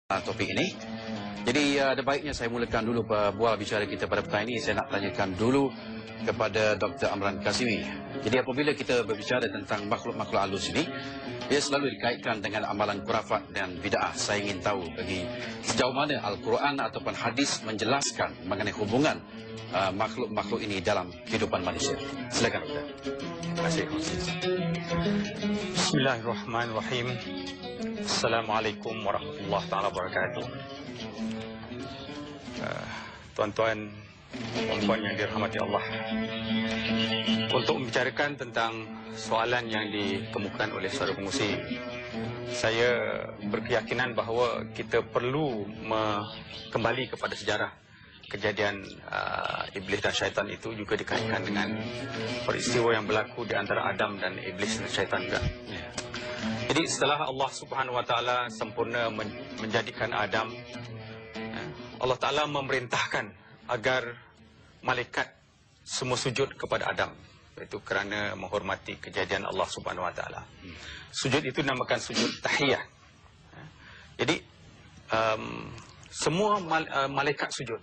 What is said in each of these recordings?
topik ini. Jadi ada baiknya saya mulakan dulu bual bicara kita pada petang ini. Saya nak tanyakan dulu kepada Dr. Amran Kazimi. Jadi apabila kita berbicara tentang makhluk-makhluk halus ini, ia selalu dikaitkan dengan amalan khurafat dan bid'ah. Saya ingin tahu bagi sejauh mana Al-Quran ataupun hadis menjelaskan mengenai hubungan makhluk-makhluk ini dalam kehidupan manusia. Silakan Dr. Terima kasih. Bismillahirrahmanirrahim. Assalamualaikum warahmatullahi taala wabarakatuh. Tuan-tuan, puan-puan yang dirahmati Allah, untuk membicarakan tentang soalan yang dikemukakan oleh saudara pengusi, saya berkeyakinan bahawa kita perlu kembali kepada sejarah kejadian iblis dan syaitan. Itu juga dikaitkan dengan peristiwa yang berlaku di antara Adam dan iblis dan syaitan juga. Jadi setelah Allah Subhanahu Wa Taala sempurna menjadikan Adam, Allah Taala memerintahkan agar malaikat semua sujud kepada Adam. Itu kerana menghormati kejadian Allah Subhanahu Wa Taala. Sujud itu dinamakan sujud tahiyah. Jadi semua malaikat sujud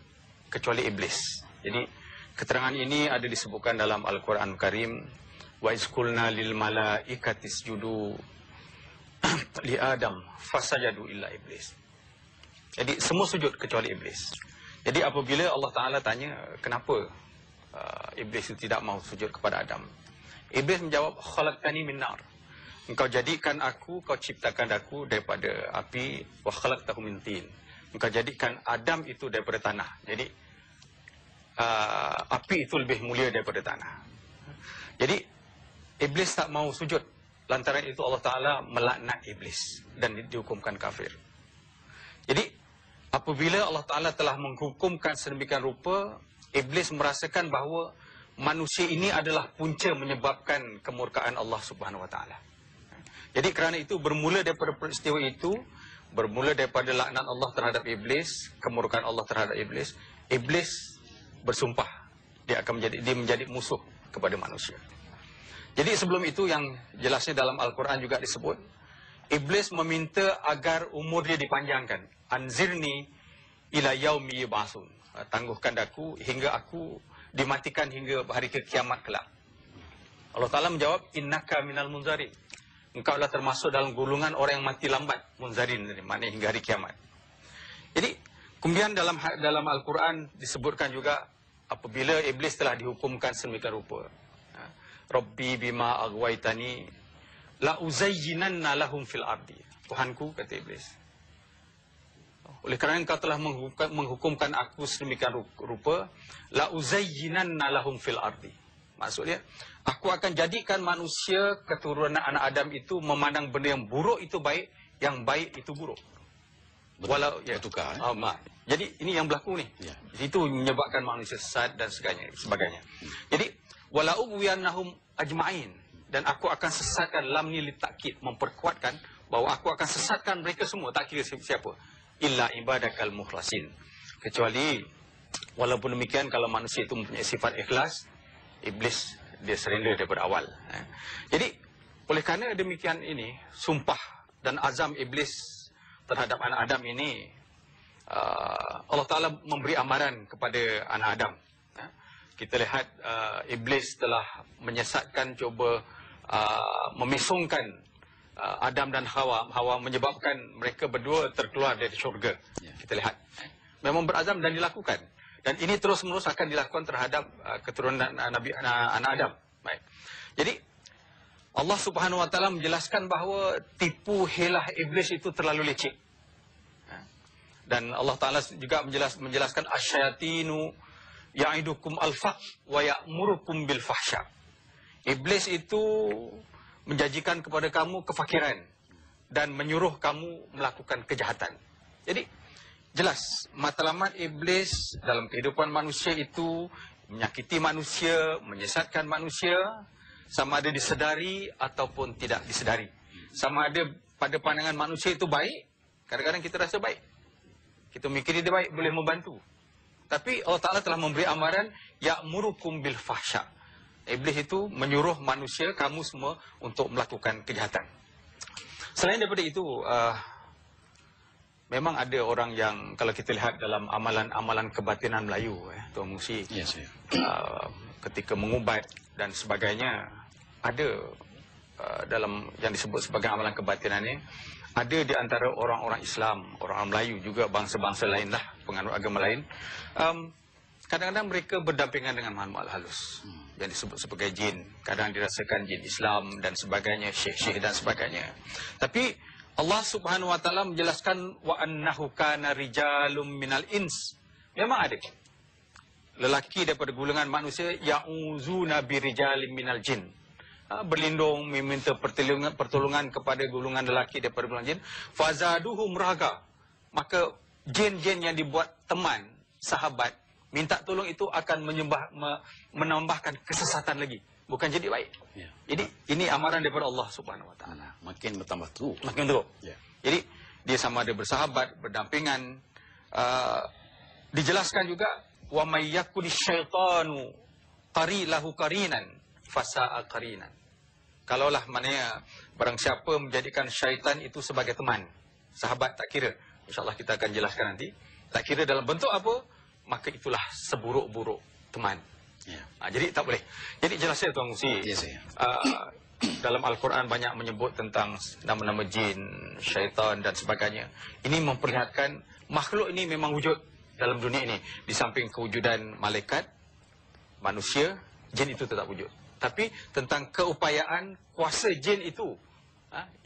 kecuali iblis. Jadi keterangan ini ada disebutkan dalam Al-Quran Karim. Wa isqulna lil malaikati isjudu li Adam fasajadu illa iblis. Jadi semua sujud kecuali iblis. Jadi apabila Allah Ta'ala tanya kenapa iblis itu tidak mahu sujud kepada Adam, iblis menjawab, khalaqtani min nar. Engkau jadikan aku, kau ciptakan aku daripada api, wa khalaqtahu min tin. Engkau jadikan Adam itu daripada tanah. Jadi api itu lebih mulia daripada tanah. Jadi iblis tak mahu sujud. Lantaran itu Allah Ta'ala melaknat iblis dan dihukumkan kafir. Jadi apabila Allah Ta'ala telah menghukumkan sedemikian rupa, iblis merasakan bahawa manusia ini adalah punca menyebabkan kemurkaan Allah Subhanahu Wa Ta'ala. Jadi kerana itu bermula daripada peristiwa itu, bermula daripada laknat Allah terhadap iblis, kemurkaan Allah terhadap iblis, iblis bersumpah dia akan menjadi musuh kepada manusia. Jadi sebelum itu yang jelasnya dalam Al-Quran juga disebut, iblis meminta agar umur dia dipanjangkan. Anzirni ila yaumi yub'atsun. Tangguhkan aku hingga aku dimatikan hingga hari kiamat kelak. Allah Ta'ala menjawab, innaka minal munzarin. Engkau adalah termasuk dalam golongan orang yang mati lambat. Munzarin, maknanya hingga hari kiamat. Jadi kemudian dalam Al-Quran disebutkan juga apabila iblis telah dihukumkan sedemikian rupa, Rabbi bima aghwaytani la uzayyinanna lahum fil ardi. Tuhanku, kata iblis, oleh kerana engkau telah menghukumkan aku sedemikian rupa, la uzayyinanna lahum fil ardi. Maksudnya, aku akan jadikan manusia keturunan anak Adam itu memandang benda yang buruk itu baik, yang baik itu buruk. Walau ya bertukar. Jadi ini yang berlaku ni. Ya. Itu menyebabkan manusia sesat dan sebagainya. Jadi walau wiyannahum ajma'in, dan aku akan sesatkan, lam ni litakid, memperkuatkan bahawa aku akan sesatkan mereka semua, tak kira siapa, illa ibadakal mukhlasin, kecuali walaupun demikian kalau manusia itu mempunyai sifat ikhlas, iblis dia surrender daripada awal. Jadi oleh kerana demikian ini sumpah dan azam iblis terhadap anak Adam ini, Allah Ta'ala memberi amaran kepada anak Adam. Kita lihat iblis telah menyesatkan, cuba memesongkan Adam dan Hawa, menyebabkan mereka berdua terkeluar dari syurga. Kita lihat memang berazam dan dilakukan, dan ini terus-menerus akan dilakukan terhadap keturunan anak Adam. Baik. Jadi Allah Subhanahu Wa Taala menjelaskan bahawa tipu helah iblis itu terlalu licik. Dan Allah Ta'ala juga menjelaskan asyayatinu ya'idukum al-faqr wa ya'murukum bil fahsya. Iblis itu menjanjikan kepada kamu kefakiran dan menyuruh kamu melakukan kejahatan. Jadi jelas matlamat iblis dalam kehidupan manusia itu menyakiti manusia, menyesatkan manusia, sama ada disedari ataupun tidak disedari. Sama ada pada pandangan manusia itu baik, kadang-kadang kita rasa baik, kita mikir dia baik, boleh membantu. Tapi Allah Ta'ala telah memberi amaran, ya'murukum bil fahsya. Iblis itu menyuruh manusia, kamu semua, untuk melakukan kejahatan. Selain daripada itu, memang ada orang yang kalau kita lihat dalam amalan-amalan kebatinan Melayu, Tuan Musi, Yes, ya. ketika mengubat dan sebagainya, ada dalam yang disebut sebagai amalan kebatinan ini, ada di antara orang-orang Islam, orang Melayu juga bangsa-bangsa lain lah, penganut agama lain, kadang-kadang mereka berdampingan dengan makhluk halus yang disebut sebagai jin. Kadang dirasakan jin Islam dan sebagainya, syekh-syekh dan sebagainya. Tapi Allah Subhanahu wa taala menjelaskan wa annahu kana rijalum minal ins. Memang ada lelaki daripada golongan manusia ya'uzuna birijalim minal jin. Berlindung, meminta pertolongan kepada golongan lelaki daripada golongan jin. Fazaduhum raga. Maka jin-jin yang dibuat teman, sahabat, minta tolong itu akan menambahkan kesesatan lagi. Bukan jadi baik. Ya. Jadi ini amaran daripada Allah Subhanahu wa taala. Makin bertambah teruk. Makin teruk. Ya. Jadi dia sama ada bersahabat, berdampingan. Dijelaskan juga wa may yakuni syaitanu qarilahu qarinan fasa'a qarinan. Kalaulah maknanya barang siapa menjadikan syaitan itu sebagai teman, sahabat, tak kira. InsyaAllah kita akan jelaskan nanti. Tak kira dalam bentuk apa, maka itulah seburuk-buruk teman. Ya. Jadi tak boleh. Jadi jelas saya Tuan Musi. Yes, ya. Dalam Al-Quran banyak menyebut tentang nama-nama jin, syaitan dan sebagainya. Ini memperlihatkan makhluk ini memang wujud dalam dunia ini. Di samping kewujudan malaikat, manusia, jin itu tetap wujud. Tapi tentang keupayaan kuasa jin itu,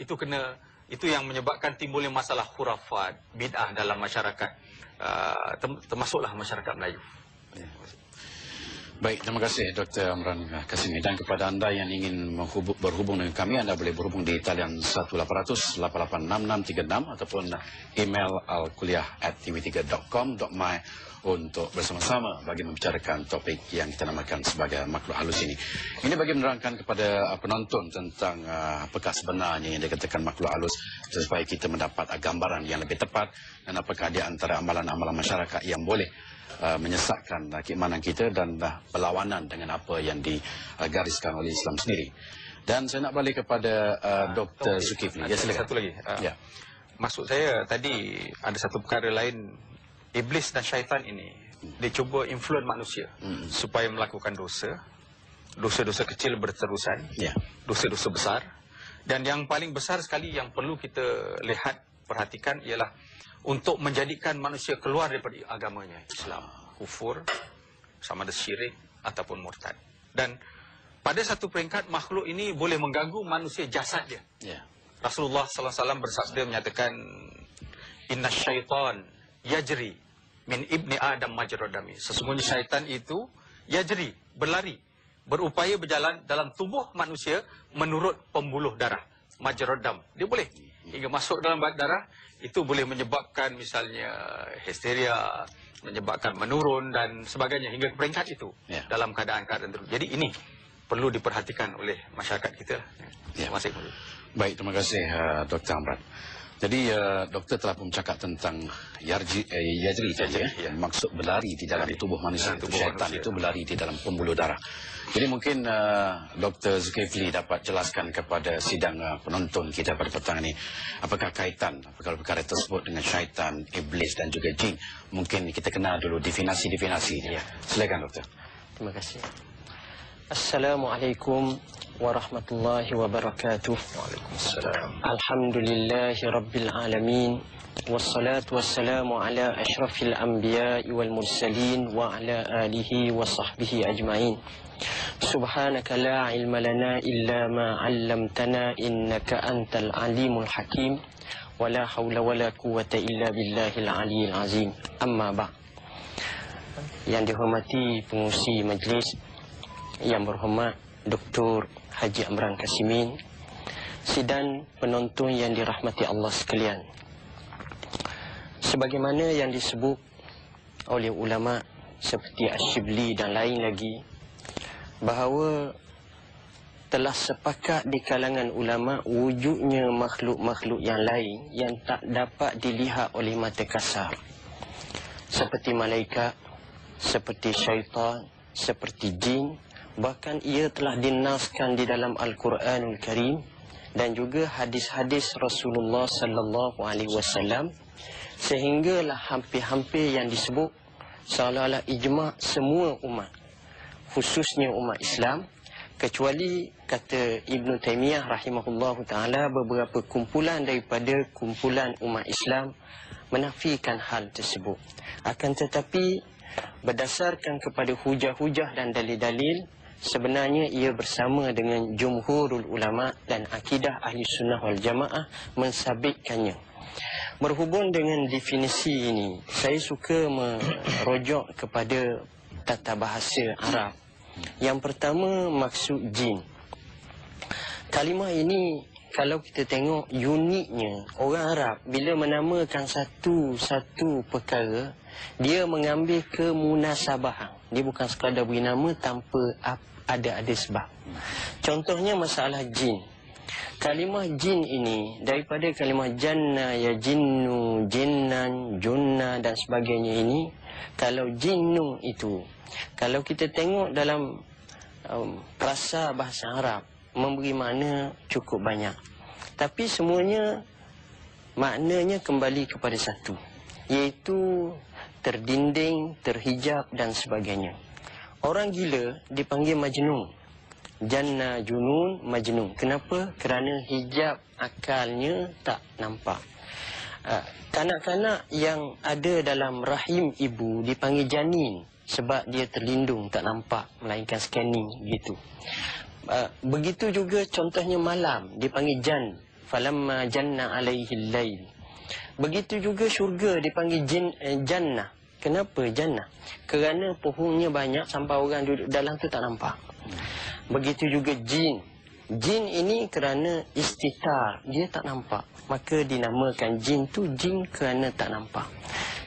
itu yang menyebabkan timbulnya masalah khurafat, bid'ah dalam masyarakat, termasuklah masyarakat Melayu. Ya. Baik, terima kasih Dr. Amran Kasimi. Dan kepada anda yang ingin berhubung dengan kami, anda boleh berhubung di talian 1-800-886636 ataupun email alkuliah@tv3.com.my untuk bersama-sama bagi membicarakan topik yang kita namakan sebagai makhluk halus ini. Ini bagi menerangkan kepada penonton tentang apakah sebenarnya yang dikatakan makhluk halus, supaya kita mendapat gambaran yang lebih tepat, dan apakah di antara amalan-amalan masyarakat yang boleh menyesatkan keimanan kita dan berlawanan dengan apa yang digariskan oleh Islam sendiri. Dan saya nak balik kepada Dr. Zulkifli. Ya, silakan. Satu lagi. Maksud saya tadi ada satu perkara lain. Iblis dan syaitan ini dia cuba influence manusia supaya melakukan dosa. Dosa-dosa kecil berterusan. Dosa-dosa besar. Dan yang paling besar sekali yang perlu kita lihat, perhatikan ialah untuk menjadikan manusia keluar daripada agamanya, Islam, kufur, sama ada syirik ataupun murtad. Dan pada satu peringkat makhluk ini boleh mengganggu manusia jasad dia. Rasulullah SAW bersabda menyatakan inna syaitan yajri min ibni Adam majrad dami. Sesungguhnya syaitan itu yajri, berlari, berupaya berjalan dalam tubuh manusia menurut pembuluh darah, majrad dam. Dia boleh hingga masuk dalam darah, itu boleh menyebabkan misalnya histeria, menyebabkan menurun dan sebagainya hingga ke peringkat itu dalam keadaan-keadaan tertentu. Jadi ini perlu diperhatikan oleh masyarakat kita. Terima kasih. Baik, terima kasih Dr. Amran. Jadi doktor telah pun cakap tentang yajri saja, maksud berlari di dalam tubuh manusia. Syaitan itu berlari di dalam pembuluh darah. Jadi mungkin Dr. Zulkifli dapat jelaskan kepada sidang penonton kita pada petang ini, apakah kaitan perkara tersebut dengan syaitan, iblis dan juga jin. Mungkin kita kenal dulu definisi-definisi. Silakan doktor. Terima kasih. Assalamualaikum warahmatullahi wabarakatuh. Waalaikumsalam. Alhamdulillahi rabbil alamin. Wassalatu wassalamu ala ashrafil anbiya'i wal mursalin wa ala alihi wa sahbihi ajma'in. Subhanaka la ilma lana illa ma 'allamtana innaka antal alimul hakim. Wa la hawla wa la quwwata illa billahil aliyyil azim. Amma ba'. Yang dihormati pengurusi majlis, yang berhormat Dr. Haji Amran Kasimi, sidang penonton yang dirahmati Allah sekalian. Sebagaimana yang disebut oleh ulama seperti Asy-Syibli dan lain lagi, bahawa telah sepakat di kalangan ulama wujudnya makhluk-makhluk yang lain yang tak dapat dilihat oleh mata kasar, seperti malaikat, seperti syaitan, seperti jin. Bahkan ia telah dinaskan di dalam Al-Quranul Karim dan juga hadis-hadis Rasulullah sallallahu alaihi wasallam Sehinggalah hampir-hampir yang disebut seolah-olah ijma' semua umat, khususnya umat Islam, kecuali kata Ibn Taymiyah rahimahullahu ta'ala, beberapa kumpulan daripada kumpulan umat Islam menafikan hal tersebut. Akan tetapi berdasarkan kepada hujah-hujah dan dalil-dalil, sebenarnya ia bersama dengan jumhurul ulama dan akidah ahli sunnah wal jamaah mensabitkannya. Berhubung dengan definisi ini, saya suka merujuk kepada tata bahasa Arab. Yang pertama, maksud jin. Kalimah ini kalau kita tengok uniknya, orang Arab bila menamakan satu perkara, dia mengambil kemunasabahan. Dia bukan sekadar beri nama tanpa ada sebab. Contohnya masalah jin. Kalimah jin ini daripada kalimah janna, ya jinnu, jinnan, junna dan sebagainya ini. Kalau jinnu itu, kalau kita tengok dalam frasa bahasa Arab, memberi makna cukup banyak. Tapi semuanya maknanya kembali kepada satu, iaitu terdinding, terhijab dan sebagainya. Orang gila dipanggil majnun. Janna, junun, majnun. Kenapa? Kerana hijab akalnya tak nampak. Kanak-kanak yang ada dalam rahim ibu dipanggil janin sebab dia terlindung, tak nampak, melainkan scanning gitu. Begitu juga contohnya malam dipanggil jan, falamma janna alaihi lail. Begitu juga syurga dipanggil jannah. Kenapa jannah? Kerana pohonnya banyak sampai orang duduk dalam tu tak nampak. Begitu juga jin. Jin ini kerana istitar, dia tak nampak, maka dinamakan jin tu jin kerana tak nampak.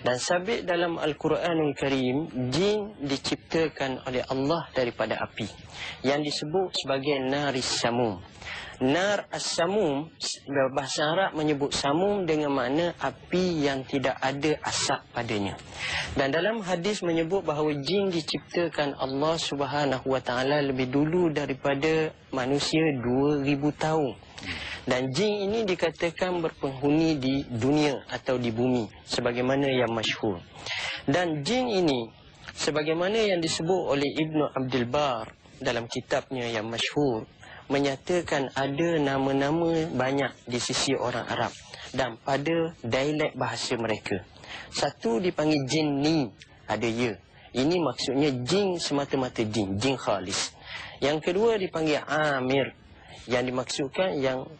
Dan sabit dalam Al-Quranul Karim, jin diciptakan oleh Allah daripada api yang disebut sebagai naris samum. Nar as-samum, bahasa Arab menyebut samum dengan makna api yang tidak ada asap padanya. Dan dalam hadis menyebut bahawa jin diciptakan Allah Subhanahu wa taala lebih dulu daripada manusia 2000 tahun. Dan jin ini dikatakan berpenghuni di dunia atau di bumi sebagaimana yang masyhur. Dan jin ini sebagaimana yang disebut oleh Ibn Abdul Bar dalam kitabnya yang masyhur, menyatakan ada nama-nama banyak di sisi orang Arab dan pada dialek bahasa mereka. Satu dipanggil jinni, ada ya. Ini maksudnya jin semata-mata jin, jin khalis. Yang kedua dipanggil amir, yang dimaksudkan yang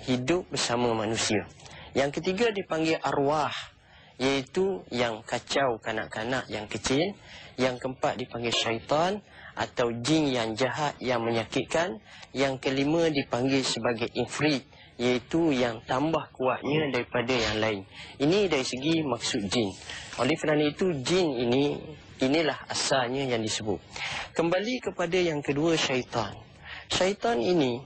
hidup bersama manusia. Yang ketiga dipanggil arwah, iaitu yang kacau kanak-kanak yang kecil. Yang keempat dipanggil syaitan atau jin yang jahat yang menyakitkan. Yang kelima dipanggil sebagai ifrit, iaitu yang tambah kuatnya daripada yang lain. Ini dari segi maksud jin. Oleh kerana itu jin inilah asalnya yang disebut. Kembali kepada yang kedua, syaitan. Syaitan ini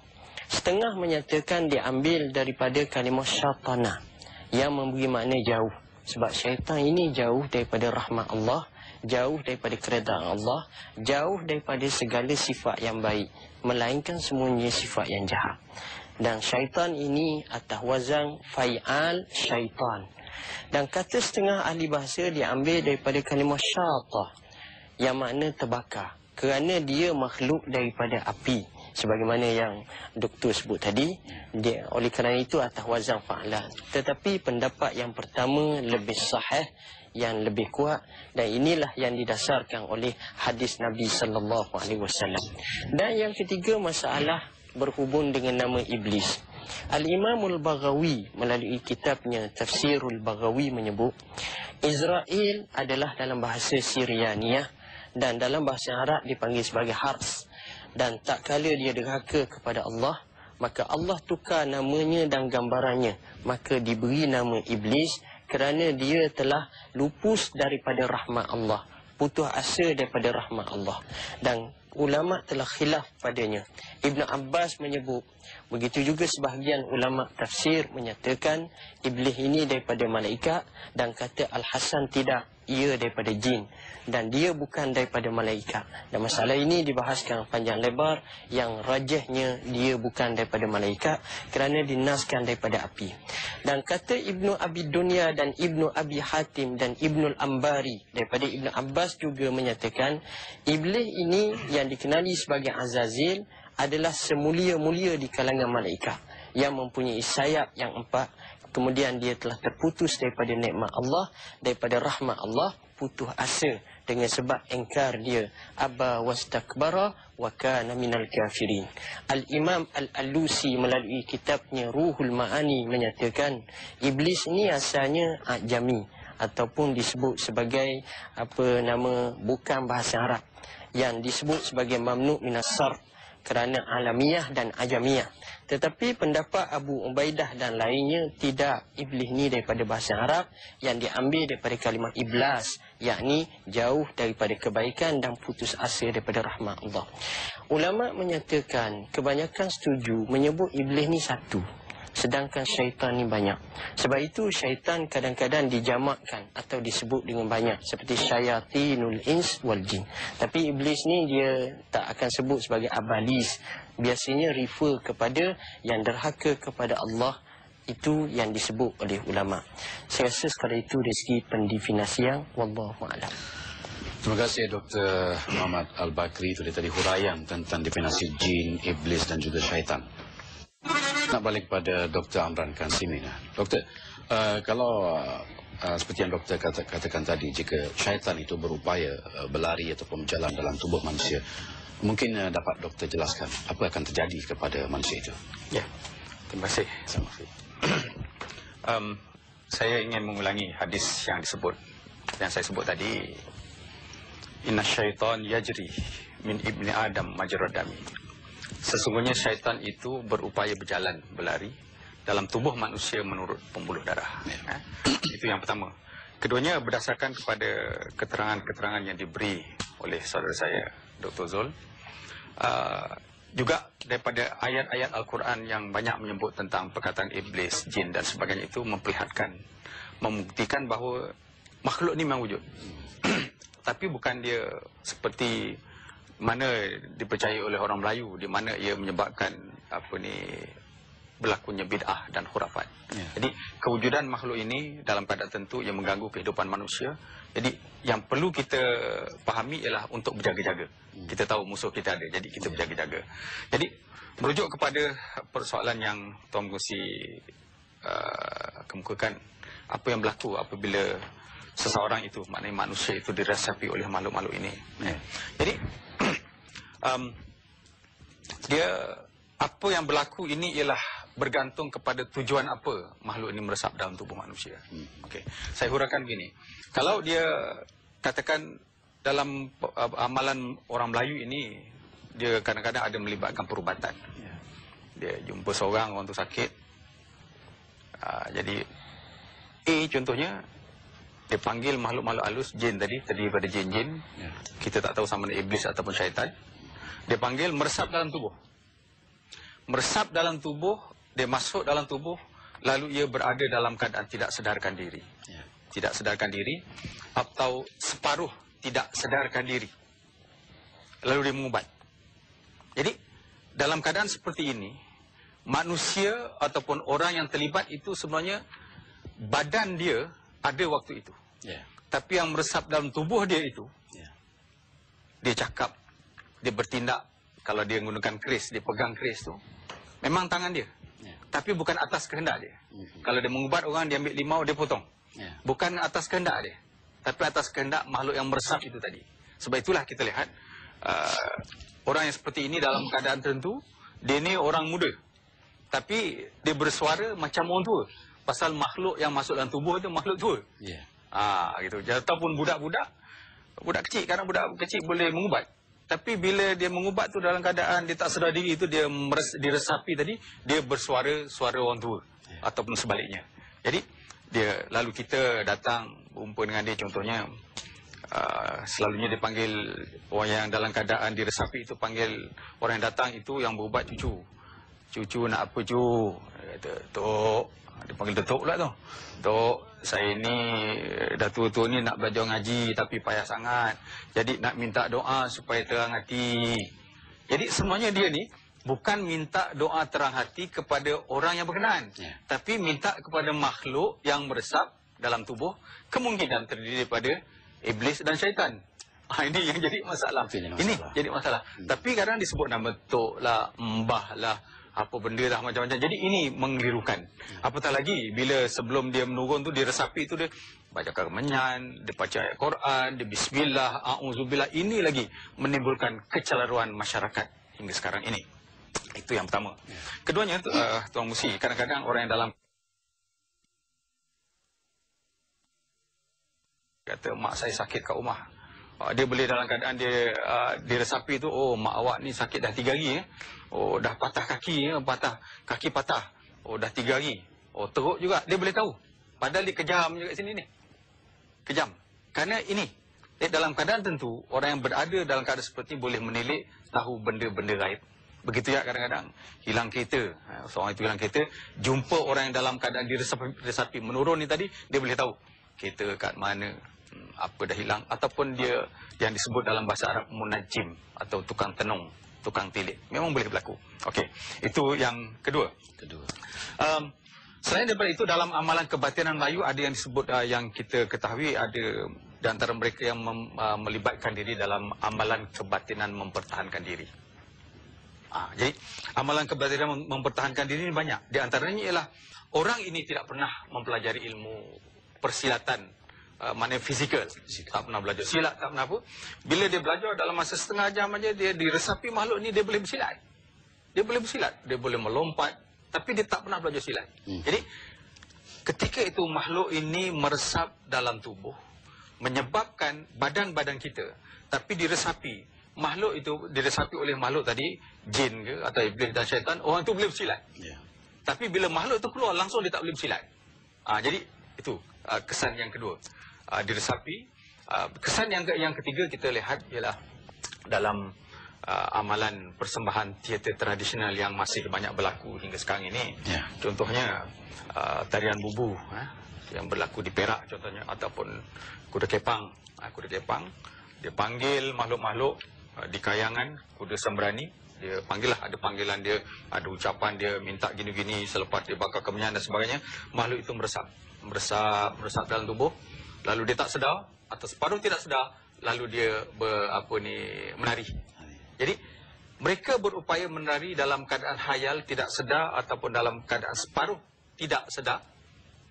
setengah menyatakan diambil daripada kalimah syaitana yang memberi makna jauh. Sebab syaitan ini jauh daripada rahmat Allah, jauh daripada keredaan Allah, jauh daripada segala sifat yang baik, melainkan semuanya sifat yang jahat. Dan syaitan ini atas wazan fai'al syaitan. Dan kata setengah ahli bahasa diambil daripada kalimah syatah yang makna terbakar, kerana dia makhluk daripada api. Sebagaimana yang doktor sebut tadi, dia oleh kerana itu atas wazan fa'lan. Tetapi pendapat yang pertama lebih sahih, yang lebih kuat, dan inilah yang didasarkan oleh hadis Nabi sallallahu alaihi wasallam. Dan yang ketiga, masalah berhubung dengan nama iblis. Al-Imamul Baghawi melalui kitabnya Tafsirul Baghawi menyebut Israel adalah dalam bahasa Syrianiyah dan dalam bahasa Arab dipanggil sebagai Hars. Dan tak kala dia derhaka kepada Allah, maka Allah tukar namanya dan gambarannya, maka diberi nama iblis kerana dia telah lupus daripada rahmat Allah, putus asa daripada rahmat Allah. Dan ulama telah khilaf padanya. Ibn Abbas menyebut, begitu juga sebahagian ulama tafsir menyatakan iblis ini daripada malaikat, dan kata Al-Hasan tidak, ia daripada jin dan dia bukan daripada malaikat. Dan masalah ini dibahaskan panjang lebar, yang rajahnya dia bukan daripada malaikat kerana dinaskan daripada api. Dan kata Ibnu Abi Dunya dan Ibnu Abi Hatim dan Ibnu Al-Ambari daripada Ibnu Abbas juga menyatakan iblis ini yang dikenali sebagai Azazil adalah semulia-mulia di kalangan malaikat yang mempunyai sayap yang 4. Kemudian dia telah terputus daripada nikmat Allah, daripada rahmat Allah, putus asa dengan sebab engkar dia. Aba wastakbara wa kana minal kafirin. Al-Imam Al-Alusi melalui kitabnya Ruhul Ma'ani menyatakan iblis ni asalnya Ajami ataupun disebut sebagai bukan bahasa Arab, yang disebut sebagai mamnu' minas sarf kerana alamiah dan ajamiah. Tetapi pendapat Abu Ubaidah dan lainnya tidak, iblis ni daripada bahasa Arab yang diambil daripada kalimah iblas, yakni jauh daripada kebaikan dan putus asa daripada rahmat Allah. Ulama menyatakan kebanyakan setuju menyebut iblis ni satu, sedangkan syaitan ni banyak. Sebab itu syaitan kadang-kadang dijamakkan atau disebut dengan banyak, seperti syayatinul ins wal jin. Tapi iblis ni dia tak akan sebut sebagai abalis, biasanya refer kepada yang derhaka kepada Allah. Itu yang disebut oleh ulama. Saya rasa sekadar itu dari segi pendefinisian. Wallahu a'lam. Terima kasih Dr. Muhammad Al-Bakri. Itu dia tadi huraian tentang definisi jin, iblis dan juga syaitan. Nak balik pada Dr. Amran Kasimi. Doktor, kalau seperti yang doktor katakan tadi, jika syaitan itu berupaya berlari ataupun berjalan dalam tubuh manusia, mungkin dapat doktor jelaskan apa akan terjadi kepada manusia itu? Ya, terima kasih. Saya ingin mengulangi hadis yang saya sebut tadi. Inna syaitan yajri min ibni Adam majrad dami. Sesungguhnya syaitan itu berupaya berlari dalam tubuh manusia menurut pembuluh darah. Itu yang pertama. Keduanya berdasarkan kepada keterangan-keterangan yang diberi oleh saudara saya, Dr. Zul. Juga daripada ayat-ayat Al-Quran yang banyak menyebut tentang perkataan iblis, jin dan sebagainya, itu memperlihatkan, membuktikan bahawa makhluk ini memang wujud. Tapi bukan dia seperti mana dipercayai oleh orang Melayu, di mana ia menyebabkan berlakunya bid'ah dan khurafat. Jadi kewujudan makhluk ini dalam keadaan tertentu yang mengganggu kehidupan manusia. Jadi yang perlu kita pahami ialah untuk berjaga-jaga. Kita tahu musuh kita ada, jadi kita berjaga-jaga. Jadi merujuk kepada persoalan yang Tuan Mengusi kemukakan, apa yang berlaku apabila seseorang itu, maknanya manusia itu dirasapi oleh makhluk-makhluk ini. Jadi apa yang berlaku ini ialah bergantung kepada tujuan apa makhluk ini meresap dalam tubuh manusia. Okey, saya huraikan begini. Kalau dia katakan dalam amalan orang Melayu ini, dia kadang-kadang ada melibatkan perubatan. Dia jumpa seorang, orang tu sakit. Jadi contohnya dia panggil makhluk-makhluk halus, jin tadi daripada jin-jin. Kita tak tahu sama ada iblis ataupun syaitan. Dia panggil, meresap dalam tubuh. Meresap dalam tubuh, dia masuk dalam tubuh, lalu ia berada dalam keadaan tidak sedarkan diri. Tidak sedarkan diri, atau separuh tidak sedarkan diri. Lalu dia mengubat. Jadi, dalam keadaan seperti ini, manusia ataupun orang yang terlibat itu sebenarnya badan dia ada waktu itu. Tapi yang meresap dalam tubuh dia itu, dia cakap, dia bertindak. Kalau dia menggunakan keris, dia pegang keris tu, memang tangan dia. Tapi bukan atas kehendak dia. Kalau dia mengubat orang, dia ambil limau, dia potong. Bukan atas kehendak dia, tapi atas kehendak makhluk yang meresap itu tadi. Sebab itulah kita lihat orang yang seperti ini dalam keadaan tertentu, dia ni orang muda, tapi dia bersuara macam orang tua. Pasal makhluk yang masuk dalam tubuh itu makhluk tua. Gitu. Ataupun budak kecil, kadang budak kecil boleh mengubat. Tapi bila dia mengubat tu dalam keadaan dia tak sedar diri, itu dia diresapi tadi, dia bersuara suara orang tua. Ataupun sebaliknya. Jadi dia, lalu kita datang berjumpa dengan dia, contohnya selalunya dia panggil orang yang dalam keadaan diresapi itu, panggil orang yang datang itu yang berubat, cucu nak apa cu? Dia kata, Tok, Dia panggil Datuk pula tu. Datuk, saya ni dah tua-tua ni nak belajar ngaji tapi payah sangat. Jadi nak minta doa supaya terang hati. Jadi sebenarnya dia ni bukan minta doa terang hati kepada orang yang berkenaan. Tapi minta kepada makhluk yang meresap dalam tubuh, kemungkinan terdiri daripada iblis dan syaitan. Ini yang jadi masalah. Ini jadi masalah. Tapi kadang disebut nama Tok lah, Mbah lah, apa benda lah macam-macam. Jadi ini mengelirukan. Apatah lagi bila sebelum dia menurun tu, dia resapi tu, dia baca kemenyan, dia baca ayat Quran, dia bismillah, a'udzubillah. Ini lagi menimbulkan kecelaruan masyarakat hingga sekarang ini. Itu yang pertama. Keduanya, Tuan Musi, kadang-kadang orang yang dalam kata mak saya sakit kat rumah. Dia boleh dalam keadaan dia diresapi tu, oh mak awak ni sakit dah 3 hari. Oh dah patah kaki, kaki patah. Oh dah 3 hari. Oh teruk juga, dia boleh tahu. Padahal dia kejam juga kat sini ni. Kejam. Kerana ini, dalam keadaan tentu, orang yang berada dalam keadaan seperti boleh menilik, tahu benda-benda gaib. Begitu ya kadang-kadang hilang kereta. Seorang itu hilang kereta, jumpa orang yang dalam keadaan diresapi menurun ni tadi, dia boleh tahu kereta kat mana, apa dah hilang, ataupun dia yang disebut dalam bahasa Arab munajim atau tukang tenung, tukang tilik. Memang boleh berlaku. Okey, itu yang kedua. Selain daripada itu, dalam amalan kebatinan Melayu ada yang disebut yang kita ketahui, ada di antara mereka yang melibatkan diri dalam amalan kebatinan mempertahankan diri. Jadi amalan kebatinan mempertahankan diri ini banyak. Di antaranya ialah orang ini tidak pernah mempelajari ilmu persilatan, maknanya fizikal. Tak pernah belajar silat, tak pernah apa. Bila dia belajar dalam masa setengah jam aja, dia diresapi makhluk ni, dia boleh bersilat. Dia boleh bersilat, dia boleh melompat, tapi dia tak pernah belajar silat. Jadi ketika itu makhluk ini meresap dalam tubuh, menyebabkan badan-badan kita, tapi diresapi. Makhluk itu diresapi oleh makhluk tadi, jin ke atau iblis dan syaitan, orang tu boleh bersilat. Tapi bila makhluk itu keluar, langsung dia tak boleh bersilat. Jadi itu kesan yang kedua, diresapi. Kesan yang ketiga kita lihat ialah dalam amalan persembahan teater tradisional yang masih banyak berlaku hingga sekarang ini. Contohnya tarian bubu yang berlaku di Perak contohnya, ataupun kuda kepang. Kuda kepang, dia panggil makhluk-makhluk di kayangan, kuda sembrani. Dia panggil lah, ada panggilan dia, ada ucapan dia, minta gini-gini, selepas dia bakar kemenyan dan sebagainya. Makhluk itu meresap dalam tubuh, lalu dia tak sedar atau separuh tidak sedar, lalu dia menari. Jadi mereka berupaya menari dalam keadaan khayal, tidak sedar, ataupun dalam keadaan separuh tidak sedar,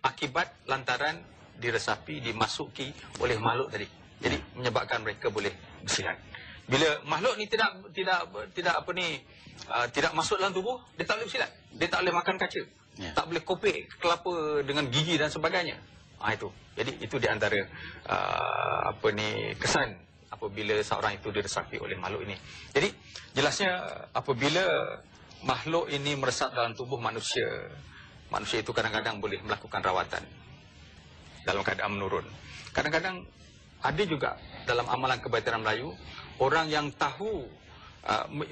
akibat lantaran diresapi, dimasuki oleh makhluk tadi. Jadi menyebabkan mereka boleh bersilat. Bila makhluk ni tidak masuk dalam tubuh, dia tak boleh bersilat. Dia tak boleh makan kaca. Tak boleh kopek kelapa dengan gigi dan sebagainya. Itu. Jadi itu di antara kesan apabila seorang itu diresapi oleh makhluk ini. Jadi jelasnya apabila makhluk ini meresap dalam tubuh manusia, manusia itu kadang-kadang boleh melakukan rawatan dalam keadaan menurun. Kadang-kadang ada juga dalam amalan kebatinan Melayu, orang yang tahu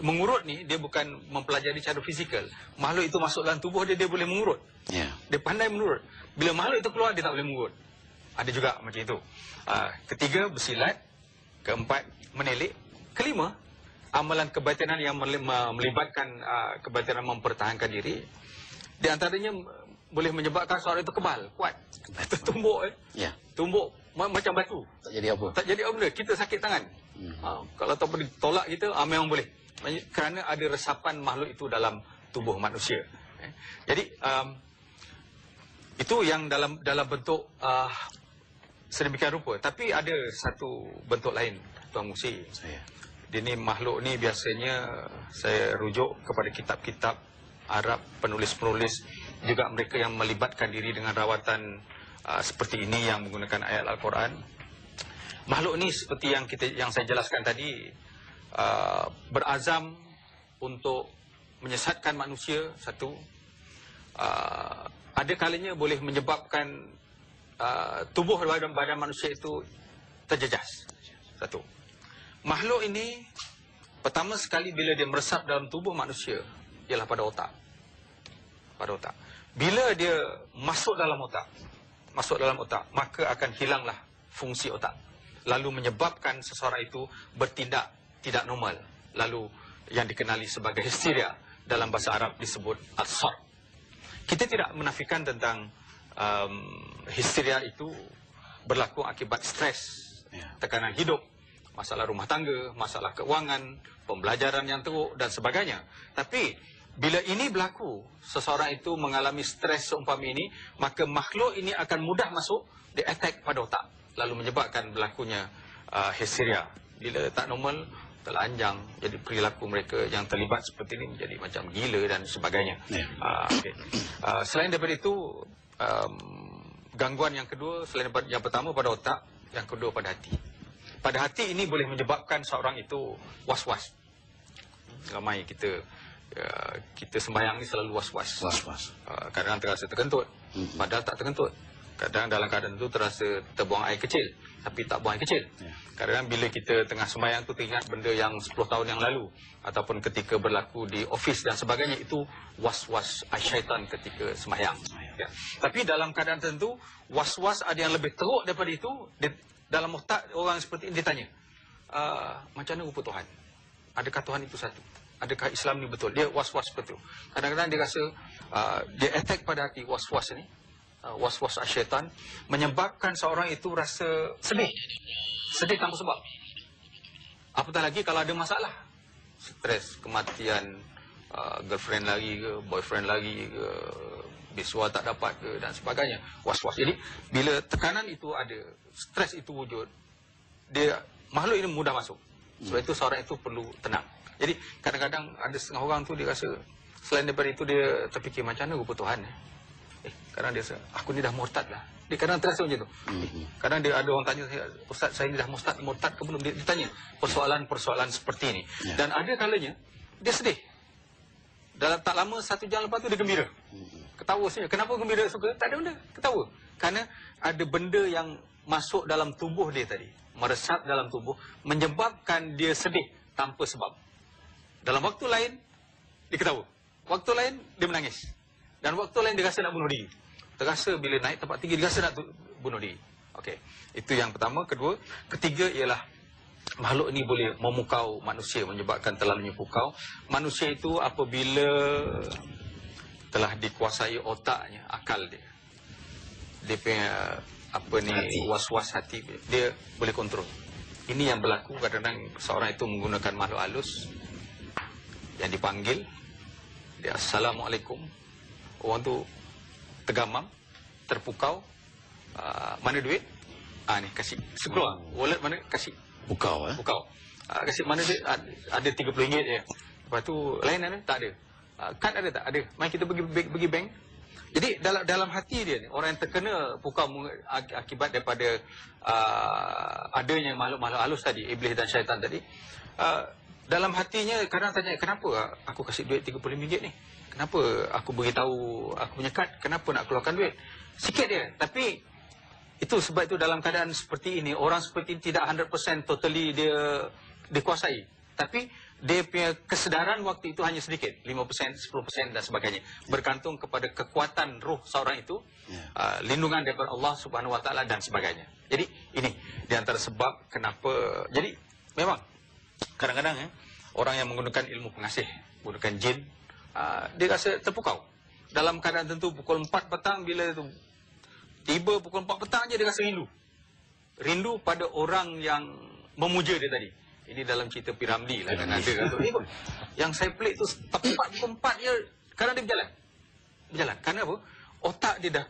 mengurut ni, dia bukan mempelajari secara fizikal. Makhluk itu masuk dalam tubuh dia, dia boleh mengurut. Dia pandai mengurut. Bila makhluk itu keluar, dia tak boleh mengurut. Ada juga macam itu. Ketiga, bersilat. Keempat, menilik. Kelima, amalan kebatinan yang melibatkan kebatinan mempertahankan diri. Di antaranya boleh menyebabkan seorang itu kebal, kuat. Tumbuk. Tumbuk macam batu. Tak jadi apa. Tak jadi apa. Kita sakit tangan. Kalau tak boleh tolak kita, memang boleh. Kerana ada resapan makhluk itu dalam tubuh manusia. Jadi itu yang dalam bentuk sedemikian rupa. Tapi ada satu bentuk lain, Tuan Musi. Dia ni makhluk ni biasanya saya rujuk kepada kitab-kitab Arab, penulis-penulis, juga mereka yang melibatkan diri dengan rawatan seperti ini yang menggunakan ayat Al-Quran. Makhluk ni seperti yang saya jelaskan tadi, berazam untuk menyesatkan manusia, satu. Ada kalanya boleh menyebabkan tubuh badan manusia itu terjejas, satu. Makhluk ini pertama sekali bila dia meresap dalam tubuh manusia ialah pada otak. Pada otak. bila dia masuk dalam otak, maka akan hilanglah fungsi otak, lalu menyebabkan seseorang itu bertindak tidak normal, lalu yang dikenali sebagai histeria, dalam bahasa Arab disebut al-sar. Kita tidak menafikan tentang histeria itu berlaku akibat stres, tekanan hidup, masalah rumah tangga, masalah keuangan, pembelajaran yang teruk dan sebagainya. Tapi bila ini berlaku, seseorang itu mengalami stres seumpama ini, maka makhluk ini akan mudah masuk, dia attack pada otak, lalu menyebabkan berlakunya histeria. Bila tak normal, telanjang, jadi perilaku mereka yang terlibat seperti ini menjadi macam gila dan sebagainya. Okay. Selain daripada itu, gangguan yang kedua, selain daripada yang pertama pada otak, yang kedua pada hati. Pada hati ini boleh menyebabkan seorang itu was-was. Ramai kita sembahyang ni selalu was-was. Kadang terasa terkentut, padahal tak terkentut. Kadang dalam keadaan itu terasa terbuang air kecil, tapi tak buang air kecil. Kadang bila kita tengah sembahyang tu teringat benda yang 10 tahun yang lalu, ataupun ketika berlaku di ofis dan sebagainya, itu was-was syaitan ketika sembahyang. Tapi dalam keadaan tertentu, was-was ada yang lebih teruk daripada itu. Dalam otak orang seperti ini ditanya, macam mana rupa Tuhan? Adakah Tuhan itu satu? Adakah Islam ni betul? Dia was-was seperti itu. Kadang-kadang dia rasa, dia attack pada hati was-was ini. Was-was syaitan menyebabkan seorang itu rasa sedih tanpa sebab. Apatah lagi kalau ada masalah, stres, kematian girlfriend lagi ke, boyfriend lagi ke, biswa tak dapat ke dan sebagainya, was-was. Jadi bila tekanan itu ada, stres itu wujud, dia makhluk ini mudah masuk. Sebab itu seorang itu perlu tenang. Jadi kadang-kadang ada setengah orang tu dia rasa, selain daripada itu dia terfikir macam mana rupa Tuhan. Kadang dia rasa, aku ni dah murtad lah. Dia kadang terasa macam tu. Kadang dia ada orang tanya saya, Ustaz, saya ni dah murtad ke belum? Dia tanya persoalan-persoalan seperti ini. Dan ada kalanya dia sedih. Dalam tak lama, 1 jam lepas tu dia gembira. Ketawa saja. Kenapa gembira suka? Tak ada benda, ketawa. Kerana ada benda yang masuk dalam tubuh dia tadi, meresap dalam tubuh, menyebabkan dia sedih tanpa sebab. Dalam waktu lain dia ketawa, waktu lain dia menangis, dan waktu lain dia rasa nak bunuh diri. Terasa bila naik tempat tinggi dia rasa nak bunuh diri. Okey, itu yang pertama. Kedua, ketiga ialah makhluk ini boleh memukau manusia, menyebabkan terlalunya pukau. Manusia itu apabila telah dikuasai otaknya, akal dia, dia punya was-was hati, dia boleh kontrol. Ini yang berlaku kadang-kadang seorang itu menggunakan makhluk halus yang dipanggil, dia Assalamualaikum, orang tu tergamam, terpukau, mana duit? Ni kasih, sekeluar, wallet mana, kasih. Pukau. Kasih mana duit? Ada RM30 je. Lepas tu lain ada? Tak ada. Kad ada tak? Ada. Mari kita pergi bank. Jadi dalam hati dia ni, orang yang terkena pukau akibat daripada adanya makhluk-makhluk halus tadi, iblis dan syaitan tadi, dalam hatinya kadang tanya, kenapa aku kasih duit RM30 ni? Kenapa aku beritahu aku punya kad? Kenapa nak keluarkan duit? Sikit dia. Tapi itu sebab itu dalam keadaan seperti ini, orang seperti ini tidak 100% totally dia dikuasai. Tapi dia punya kesedaran waktu itu hanya sedikit, 5%, 10% dan sebagainya. Bergantung kepada kekuatan roh seorang itu, lindungan daripada Allah Subhanahu Wa Taala dan sebagainya. Jadi ini di antara sebab kenapa. Jadi memang kadang-kadang orang yang menggunakan ilmu pengasih, menggunakan jin, dia rasa terpukau. Dalam keadaan tentu pukul 4 petang, bila itu tiba pukul 4 petang je dia rasa rindu. Rindu pada orang yang memuja dia tadi. Ini dalam cerita Piramli lah, kan ada kan. Yang saya pelik tu, tepat pukul 4 je, kadang dia berjalan. Kerana apa? Otak dia dah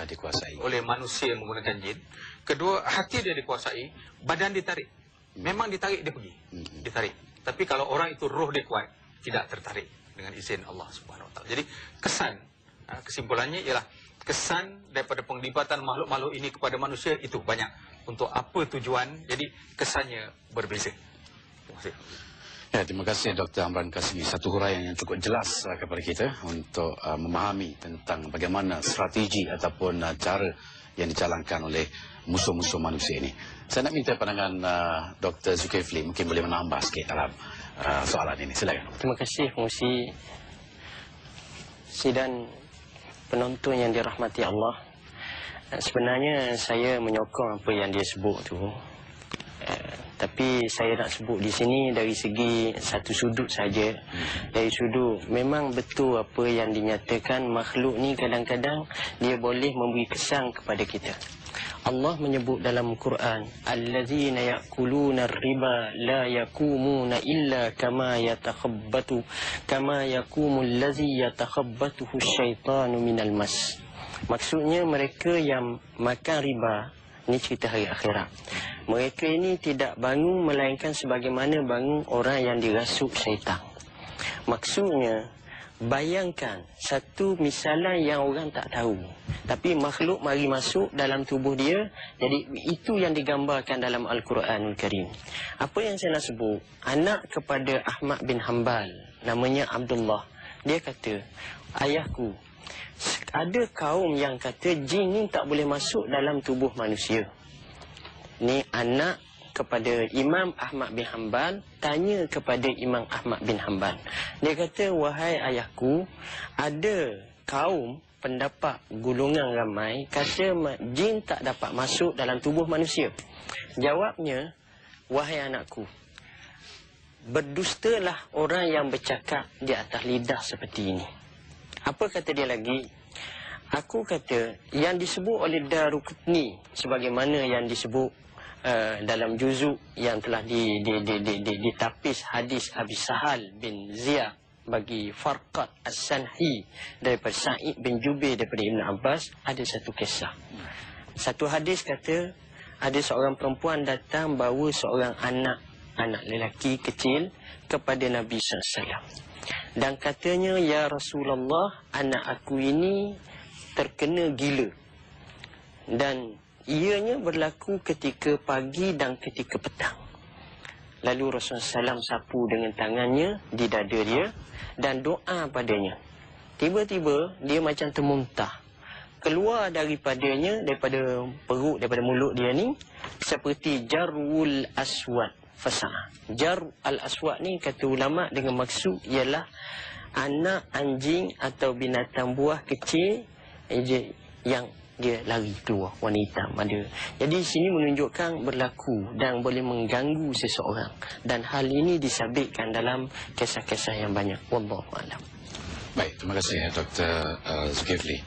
dikuasai oleh manusia yang menggunakan jin. Kedua, hati dia dikuasai, badan ditarik. Memang ditarik, dia pergi. Ditarik. Tapi kalau orang itu roh dia kuat, tidak tertarik dengan izin Allah Subhanahu Wa Taala. Jadi kesan, kesimpulannya ialah kesan daripada penglibatan makhluk-makhluk ini kepada manusia itu banyak. Untuk apa tujuan, jadi kesannya berbeza. Terima kasih. Ya, terima kasih Dr. Amran Kasimi. Satu huraian yang cukup jelas kepada kita untuk memahami tentang bagaimana strategi ataupun cara yang dijalankan oleh musuh-musuh manusia ini. Saya nak minta pandangan Dr. Zulkifli, mungkin boleh menambah sikit dalam soalan ini. Silakan. Terima kasih Fungsi. Sidan penonton yang dirahmati Allah, sebenarnya saya menyokong apa yang dia sebut tu. Tapi saya nak sebut di sini dari segi satu sudut saja. Dari sudut memang betul apa yang dinyatakan, makhluk ni kadang-kadang dia boleh memberi kesan kepada kita. Allah menyebut dalam Quran, allazina ya'kuluna ar-riba la yakumuna illa kama yakumul ladzi yatakhabbatuhu asyaitanu minal mas. Maksudnya mereka yang makan riba, ini cerita hari akhirat. Mereka ini tidak bangun melainkan sebagaimana bangun orang yang dirasuk syaitan. Maksudnya, bayangkan satu misalan yang orang tak tahu, tapi makhluk mari masuk dalam tubuh dia. Jadi itu yang digambarkan dalam Al-Quranul Karim. Apa yang saya nak sebut, anak kepada Ahmad bin Hanbal, namanya Abdullah, dia kata, ayahku, ada kaum yang kata jin ni tak boleh masuk dalam tubuh manusia. Ni anak kepada Imam Ahmad bin Hanbal tanya kepada Imam Ahmad bin Hanbal. Dia kata, wahai ayahku, ada kaum pendapat golongan ramai kata jin tak dapat masuk dalam tubuh manusia. Jawabnya, wahai anakku, berdustalah orang yang bercakap di atas lidah seperti ini. Apa kata dia lagi? Aku kata yang disebut oleh Daruqutni sebagaimana yang disebut dalam juzuk yang telah ditapis hadis Abi Sahal bin Ziyad bagi Farqat As-Sanhi daripada Sa'id bin Jubair daripada Ibn Abbas, ada satu kisah. Satu hadis kata ada seorang perempuan datang bawa seorang anak lelaki kecil kepada Nabi SAW. Dan katanya, ya Rasulullah, anak aku ini terkena gila. Dan ianya berlaku ketika pagi dan ketika petang. Lalu Rasulullah SAW sapu dengan tangannya di dada dia dan doa padanya. Tiba-tiba dia macam termuntah. Keluar daripadanya, daripada perut, daripada mulut dia ni, seperti jarul aswad fasah. Jar al-aswad ni kata ulama dengan maksud ialah anak anjing atau binatang buah kecil yang dia lari keluar, warna hitam ada. Jadi sini menunjukkan berlaku dan boleh mengganggu seseorang. Dan hal ini disabitkan dalam kisah-kisah yang banyak. Wallahu a'lam. Baik, terima kasih Dr. Zulkifli.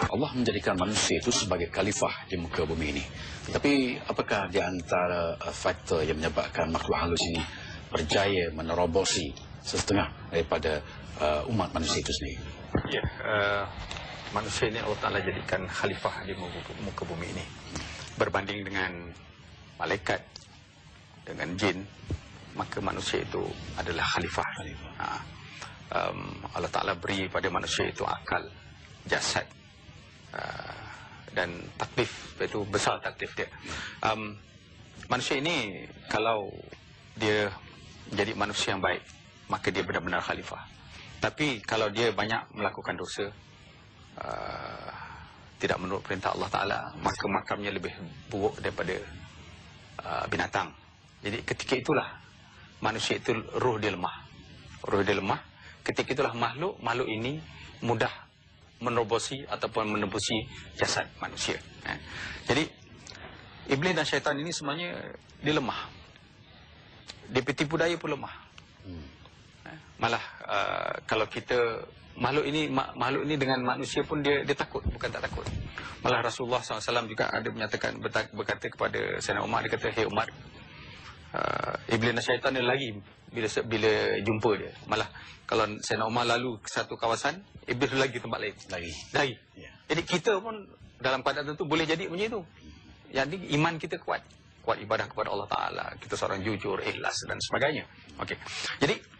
Allah menjadikan manusia itu sebagai khalifah di muka bumi ini. Tetapi apakah di antara faktor yang menyebabkan makhluk halus ini berjaya menerobosi setengah daripada umat manusia itu sendiri? Ya, manusia ini Allah Ta'ala jadikan khalifah di muka bumi ini. Berbanding dengan malaikat, dengan jin, maka manusia itu adalah khalifah. Allah Ta'ala beri pada manusia itu akal, jasad, dan taklif, iaitu besar taklif dia. Manusia ini kalau dia menjadi manusia yang baik, maka dia benar-benar khalifah. Tapi kalau dia banyak melakukan dosa, tidak menurut perintah Allah Ta'ala, maka makamnya lebih buruk daripada binatang. Jadi ketika itulah manusia itu ruh dia lemah. Ruh dia lemah. Ketika itulah makhluk ini mudah menerobosi ataupun menembusi jasad manusia. Jadi iblis dan syaitan ini sebenarnya dia lemah. Dia tipu daya pun lemah. Malah kalau kita makhluk ini dengan manusia pun dia takut, bukan tak takut. Malah Rasulullah SAW juga ada menyatakan, berkata kepada Sayyidina Umar, dia kata, hey Umar, iblis dan syaitan dia lari bila jumpa dia. Malah kalau Sayyidina Umar lalu ke satu kawasan, iblis lagi tempat lain. Lari. Yeah. Jadi kita pun dalam keadaan tentu boleh jadi macam itu. Jadi iman kita kuat ibadah kepada Allah Ta'ala, kita seorang jujur, ikhlas dan sebagainya. Okey. Jadi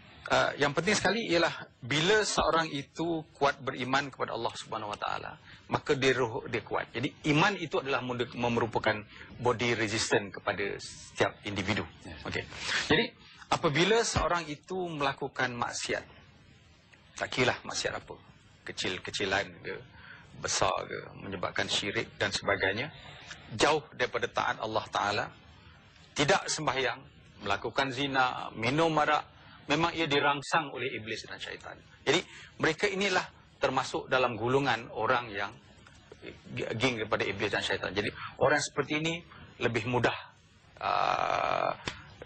yang penting sekali ialah bila seorang itu kuat beriman kepada Allah Subhanahu Wa Taala, maka dia kuat. Jadi iman itu adalah merupakan body resistant kepada setiap individu. Okey. Jadi apabila seorang itu melakukan maksiat, tak kiralah maksiat apa, kecil-kecilan ke, besar ke, menyebabkan syirik dan sebagainya, jauh daripada taat Allah Ta'ala, tidak sembahyang, melakukan zina, minum arak, memang ia dirangsang oleh iblis dan syaitan. Jadi mereka inilah termasuk dalam gulungan orang yang geng daripada iblis dan syaitan. Jadi orang seperti ini lebih mudah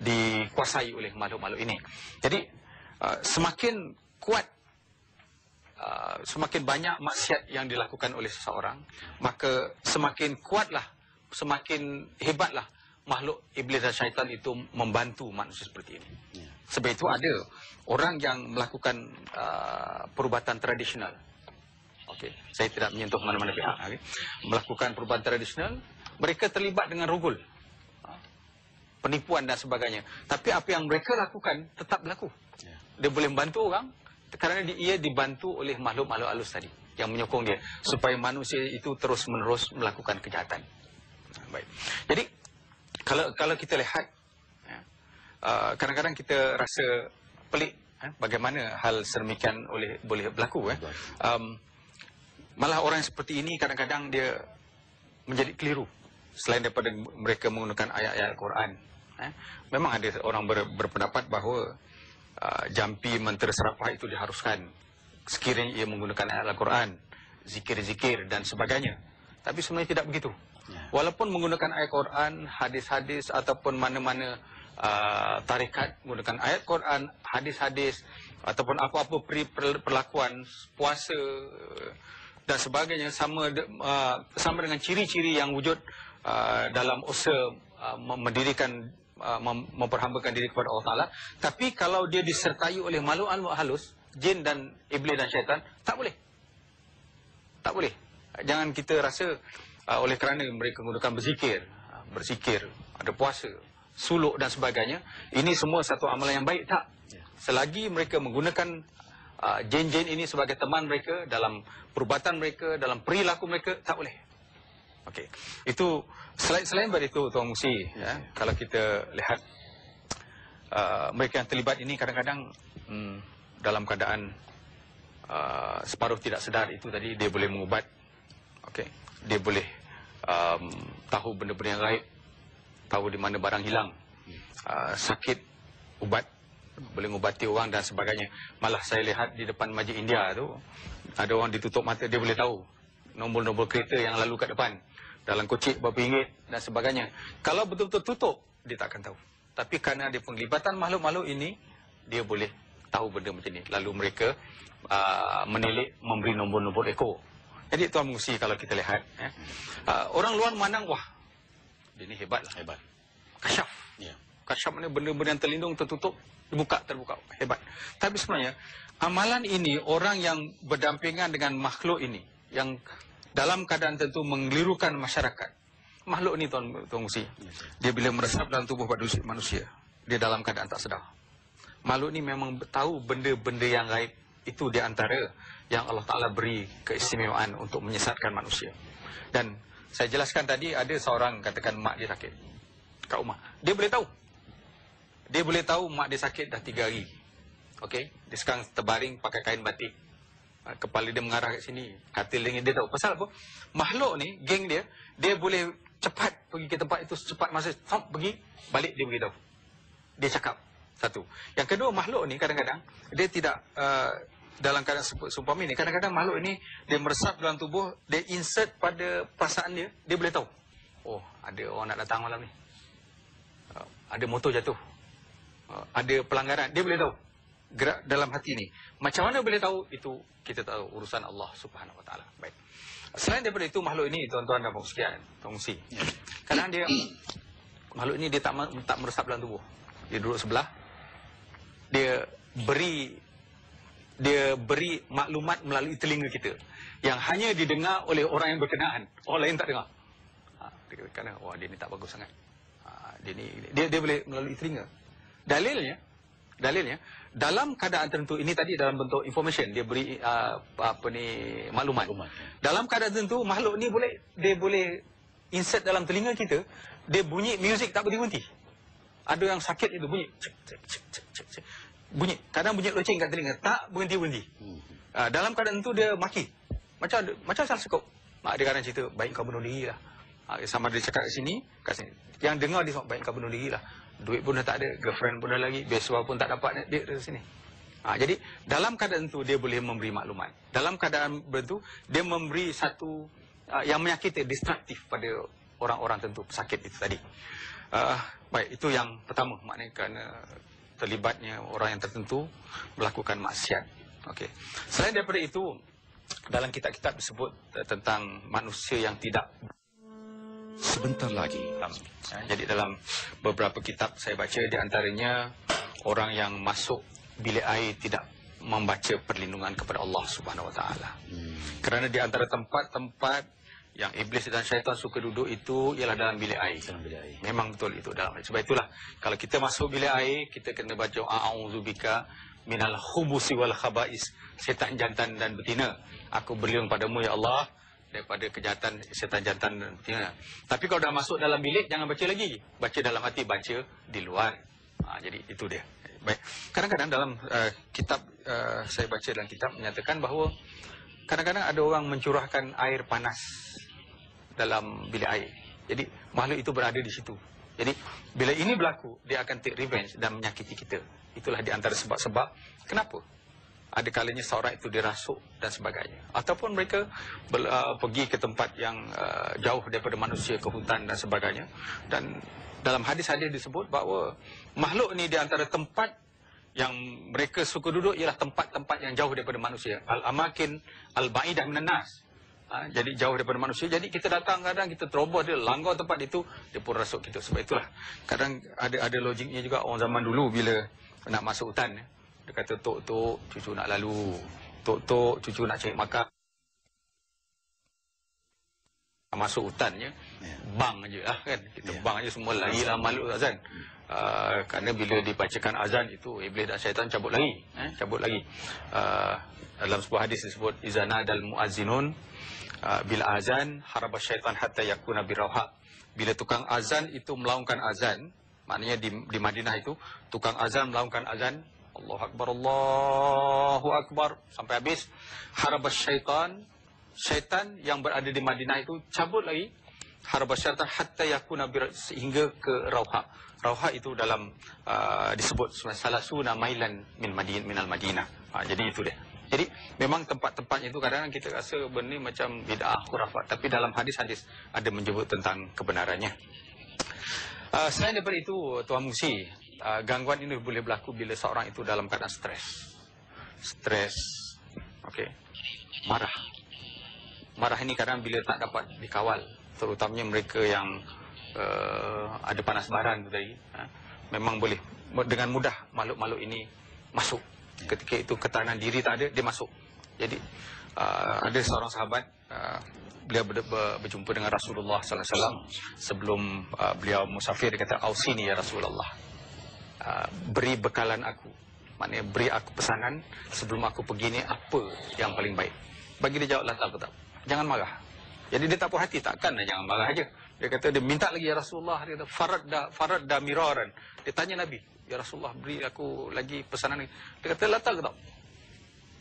dikuasai oleh makhluk-makhluk ini. Jadi semakin kuat, semakin banyak maksiat yang dilakukan oleh seseorang, maka semakin kuatlah, semakin hebatlah makhluk iblis dan syaitan itu membantu manusia seperti ini. Sebab itu ada orang yang melakukan perubatan tradisional. Okey, saya tidak menyentuh mana-mana pihak. Okay. Melakukan perubatan tradisional, mereka terlibat dengan rogol, penipuan dan sebagainya. Tapi apa yang mereka lakukan tetap berlaku. Dia boleh membantu orang kerana ia dibantu oleh makhluk-makhluk halus tadi yang menyokong dia supaya manusia itu terus-menerus melakukan kejahatan. Baik. Jadi kalau kita lihat, kadang-kadang kita rasa pelik bagaimana hal sedemikian boleh berlaku. Malah orang seperti ini kadang-kadang dia menjadi keliru. Selain daripada mereka menggunakan ayat-ayat Al-Quran, memang ada orang berpendapat bahawa jampi mentera serapah itu diharuskan sekiranya ia menggunakan ayat Al-Quran, zikir-zikir dan sebagainya. Tapi sebenarnya tidak begitu. Walaupun menggunakan ayat Quran, hadis-hadis ataupun mana-mana tarikat menggunakan ayat Quran, hadis-hadis ataupun apa-apa perlakuan puasa dan sebagainya sama dengan ciri-ciri yang wujud dalam usaha mendirikan memperhambakan diri kepada Allah Ta'ala. Tapi kalau dia disertai oleh makhluk-makhluk halus, jin dan iblis dan syaitan, tak boleh. Tak boleh. Jangan kita rasa oleh kerana mereka menggunakan berzikir, ada puasa, suluk dan sebagainya, ini semua satu amalan yang baik. Tak. Selagi mereka menggunakan jin-jin ini sebagai teman mereka dalam perubatan mereka, dalam perilaku mereka, tak boleh. Okey. Itu selain daripada itu, Tuan Musi, kalau kita lihat mereka yang terlibat ini kadang-kadang dalam keadaan separuh tidak sedar itu tadi, dia boleh mengubat. Okey. Dia boleh tahu benda-benda yang gaib, tahu di mana barang hilang, sakit, ubat, boleh mengubati orang dan sebagainya. Malah saya lihat di depan Masjid India tu, ada orang ditutup mata, dia boleh tahu nombor-nombor kereta yang lalu kat depan, dalam kocik berapa ringgit dan sebagainya. Kalau betul-betul tutup, dia tak akan tahu. Tapi kerana ada penglibatan makhluk-makhluk ini, dia boleh tahu benda macam ni. Lalu mereka menilik, memberi nombor-nombor ekor. Jadi Tuan Musi, kalau kita lihat, orang luar memandang, wah, dia ni hebat lah. Hebat. Kasyaf. Kasyaf ni benda-benda yang terlindung, tertutup, terbuka. Hebat. Tapi sebenarnya, amalan ini, orang yang berdampingan dengan makhluk ini, yang dalam keadaan tentu menggelirukan masyarakat. Makhluk ni Tuan Musi, dia bila meresap dalam tubuh manusia, dia dalam keadaan tak sedar. Makhluk ni memang tahu benda-benda yang gaib. Itu di antara yang Allah Ta'ala beri keistimewaan untuk menyesatkan manusia. Dan saya jelaskan tadi, ada seorang katakan mak dia sakit kat rumah. Dia boleh tahu. Dia boleh tahu mak dia sakit dah 3 hari. Okey, dia sekarang terbaring pakai kain batik. Kepala dia mengarah ke sini, katil dingin, dia tahu. Pasal apa? Makhluk ni, geng dia, dia boleh cepat pergi ke tempat itu, cepat masa pergi, balik dia beritahu. Dia cakap. Satu. Yang kedua, makhluk ni kadang-kadang dia tidak dalam keadaan seumpama ni, kadang-kadang makhluk ini dia meresap dalam tubuh, dia insert pada perasaan dia, dia boleh tahu. Oh, ada orang nak datang malam ni. Ada motor jatuh. Ada pelanggaran, dia boleh tahu. Gerak dalam hati ni. Macam mana boleh tahu? Itu kita tahu urusan Allah Subhanahu Wa Taala. Baik. Selain daripada itu, makhluk ini, tuan-tuan dan puan sekalian, Tuan Musi, kadang dia makhluk ini dia tak meresap dalam tubuh. Dia duduk sebelah. Dia beri maklumat melalui telinga kita yang hanya didengar oleh orang yang berkenaan, orang lain tak dengar. Dia kata, wah, dia ni tak bagus sangat. Dia boleh melalui telinga. Dalilnya dalam keadaan tertentu, ini tadi dalam bentuk information, dia beri maklumat. Dalam keadaan tertentu, makhluk ni boleh insert dalam telinga kita, dia bunyi muzik tak berhenti. Ada yang sakit itu bunyi bunyi, kadang bunyi loceng kat telinga, tak berhenti. Dalam keadaan itu dia maki, macam salah sekop. Mak dia kadang cerita, baik kau bunuh diri lah. Sama dia cakap kat sini. Yang dengar dia, baik kau bunuh diri lah. duit pun dah tak ada, girlfriend pun dah lagi, beasiswa pun tak dapat, dia dari sini. Jadi dalam keadaan itu dia boleh memberi maklumat. Dalam keadaan itu dia memberi satu yang menyakiti, destruktif pada orang-orang tentu, pesakit itu tadi. Baik, itu yang pertama, maknanya kerana terlibatnya orang yang tertentu melakukan maksiat. Okey. Selain daripada itu, dalam kitab-kitab disebut tentang manusia yang tidak. Sebentar lagi. Jadi dalam beberapa kitab saya baca, di antaranya orang yang masuk bilik air tidak membaca perlindungan kepada Allah Subhanahu Wa Taala. Kerana di antara tempat-tempat yang iblis dan syaitan suka duduk itu ialah dalam bilik air. Memang betul itu dalam. Sebab itulah kalau kita masuk bilik air, kita kena baca a'udzubika minal khubusi wal khaba'is, setan jantan dan betina. Aku berlindung padamu ya Allah daripada kejahatan setan jantan dan betina. Tapi kalau dah masuk dalam bilik, jangan baca lagi. Baca dalam hati, baca di luar. Jadi itu dia. Baik. Kadang-kadang dalam kitab saya baca dalam kitab menyatakan bahawa kadang-kadang ada orang mencurahkan air panas dalam bilik air. Jadi makhluk itu berada di situ. Jadi bila ini berlaku, dia akan take revenge dan menyakiti kita. Itulah di antara sebab-sebab kenapa ada kalanya seorang itu dirasuk dan sebagainya. Ataupun mereka pergi ke tempat yang jauh daripada manusia, ke hutan dan sebagainya. Dan dalam hadis-hadis disebut bahawa makhluk ni di antara tempat yang mereka suka duduk ialah tempat-tempat yang jauh daripada manusia. Al-amakin al-ba'idah minan nas. Jadi jauh daripada manusia. Jadi kita datang kadang kita terobos dia, langgar tempat itu, dia pun rasuk kita. Sebab itulah kadang ada logiknya juga orang zaman dulu bila nak masuk hutan, dia kata tok-tok cucu nak lalu, tok-tok cucu nak cari makan. Masuk hutannya, bang aje lah kan. Kita bang aje semua larilah makhluk azan. Kerana bila dibacakan azan itu iblis dan syaitan cabut lagi, cabut lagi. Dalam sebuah hadis disebut izana dal muazzinun bil azan haraba syaitan hatta yakuna birauha. Bila tukang azan itu melaungkan azan, maknanya di Madinah itu tukang azan melaungkan azan, Allahu akbar Allahu akbar sampai habis, haraba syaitan, syaitan yang berada di Madinah itu cabut lagi, harba syaitan hatta yakuna sehingga ke rauha. Rauha itu dalam disebut salasuna mailan minal Madinah. Jadi itu dia. Jadi memang tempat-tempatnya itu kadang-kadang kita rasa benda macam bid'ah khurafat, tapi dalam hadis-hadis ada menyebut tentang kebenarannya. Selain daripada itu, Tuan Musi, gangguan ini boleh berlaku bila seorang itu dalam keadaan stres. Stres, okey, marah. Marah ini kadang bila tak dapat dikawal, terutamanya mereka yang ada panas baran tu tadi, memang boleh dengan mudah makhluk-makhluk ini masuk. Ketika itu ketahanan diri tak ada, dia masuk. Jadi ada seorang sahabat, beliau berjumpa dengan Rasulullah sallallahu alaihi wasallam sebelum beliau musafir. Dia kata, "Ausini ya Rasulullah, beri bekalan aku, maknanya beri aku pesanan sebelum aku pergi ni apa yang paling baik." Bagi dia jawab, "La taqtab." Jangan marah. Jadi dia tak puas hati, takkan jangan marah aja. Dia kata, dia minta lagi ya Rasulullah. Dia kata, farad miraran. Dia tanya Nabi, ya Rasulullah, beri aku lagi pesanan ni. Dia kata, la taqtab.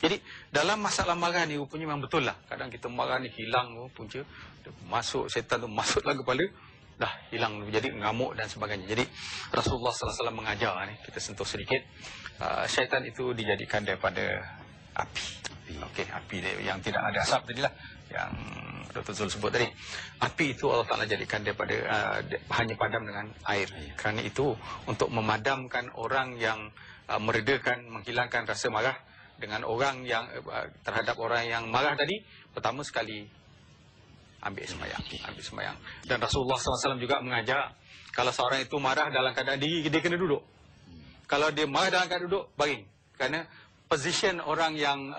Jadi dalam masalah marah ni rupanya memang betul lah. Kadang kita marah ni hilang punca, masuk setan tu masuklah kepala, dah hilang, jadi ngamuk dan sebagainya. Jadi Rasulullah sallallahu alaihi wasallam mengajar ni, kita sentuh sedikit, syaitan itu dijadikan daripada api. Okey, api yang tidak ada asap tadilah, yang Dr. Zul sebut tadi. Api itu Allah Ta'ala jadikan daripada hanya padam dengan air. Kerana itu untuk memadamkan orang yang meredakan, menghilangkan rasa marah dengan orang yang terhadap orang yang marah tadi, pertama sekali ambil sembahyang. Dan Rasulullah SAW juga mengajar, kalau seorang itu marah dalam keadaan diri, dia kena duduk. Kalau dia marah dalam keadaan duduk, baring. Kerana position orang yang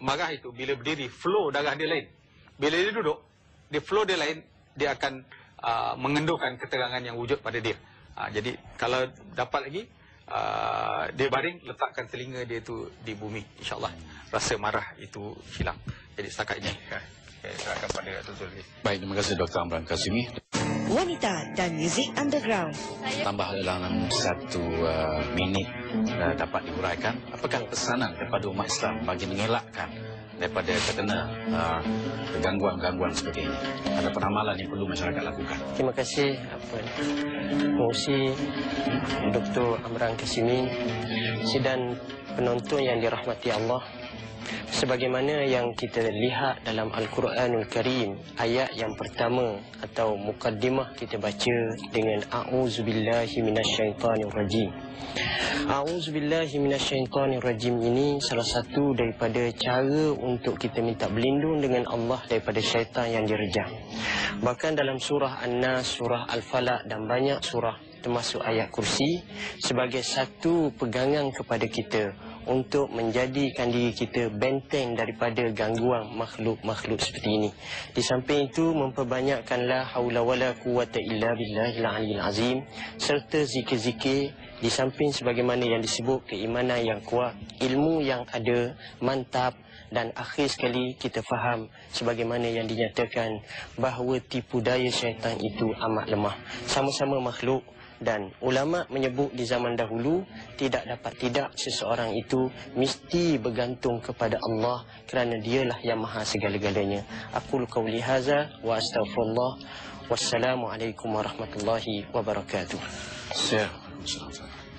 marah itu, bila berdiri, flow darah dia lain. Bila dia duduk, dia flow dia lain, dia akan mengendurkan keterangan yang wujud pada dia. Jadi kalau dapat lagi, dia baring, letakkan telinga dia itu di bumi, insyaAllah rasa marah itu hilang. Jadi setakat ini saya serahkan pada Dr. Zul. Baik, terima kasih Dr. Amran Kazimi. Wanita dan muzik underground. Tambah dalam 1 minit dapat diuraikan, apakah pesanan kepada umat Islam bagi mengelakkan daripada terkena gangguan-gangguan seperti ini. Ada penamalan yang perlu masyarakat lakukan. Terima kasih pengurusi Dr. Amran Kasimi dan penonton yang dirahmati Allah. Sebagaimana yang kita lihat dalam Al-Quranul Karim, ayat yang pertama atau mukaddimah kita baca dengan A'udzubillahi minasyaitanirrajim. A'udzubillahi minasyaitanirrajim ini salah satu daripada cara untuk kita minta berlindung dengan Allah daripada syaitan yang direjam. Bahkan dalam surah An-Nas, surah Al-Falaq dan banyak surah termasuk ayat kursi sebagai satu pegangan kepada kita untuk menjadikan diri kita benteng daripada gangguan makhluk-makhluk seperti ini. Di samping itu memperbanyakkan la haula wala quwata illa billahil aliyil azim serta zikir-zikir di samping sebagaimana yang disebut keimanan yang kuat, ilmu yang ada, mantap dan akhir sekali kita faham sebagaimana yang dinyatakan bahawa tipu daya syaitan itu amat lemah. Sama-sama makhluk. Dan ulama menyebut di zaman dahulu tidak dapat tidak seseorang itu mesti bergantung kepada Allah kerana dialah yang maha segala-galanya. Aqulu qawli hadza wa astaghfirullah. Wassalamualaikum warahmatullahi wabarakatuh.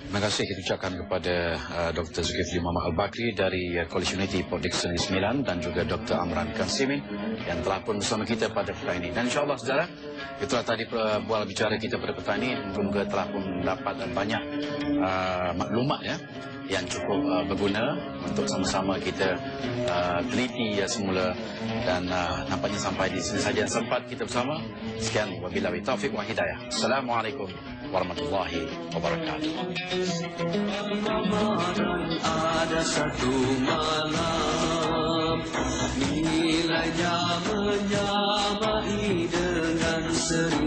Terima kasih kita ucapkan kepada Dr. Zulkifli Muhammad Al-Bakri dari College Unity Port Dickson 9 dan juga Dr. Amran Kasimi yang telah pun bersama kita pada petang ini. Dan insyaAllah saudara, itulah tadi bual bicara kita pada petang ini. Semoga telah pun mendapat banyak maklumat ya, yang cukup berguna untuk sama-sama kita teliti semula. Dan nampaknya sampai di sini saja yang sempat kita bersama. Sekian, wabillahi taufiq wa hidayah. Assalamualaikum warahmatullahi wabarakatuh. Ramadan ada satu malam, nilainya menyamai dengan seri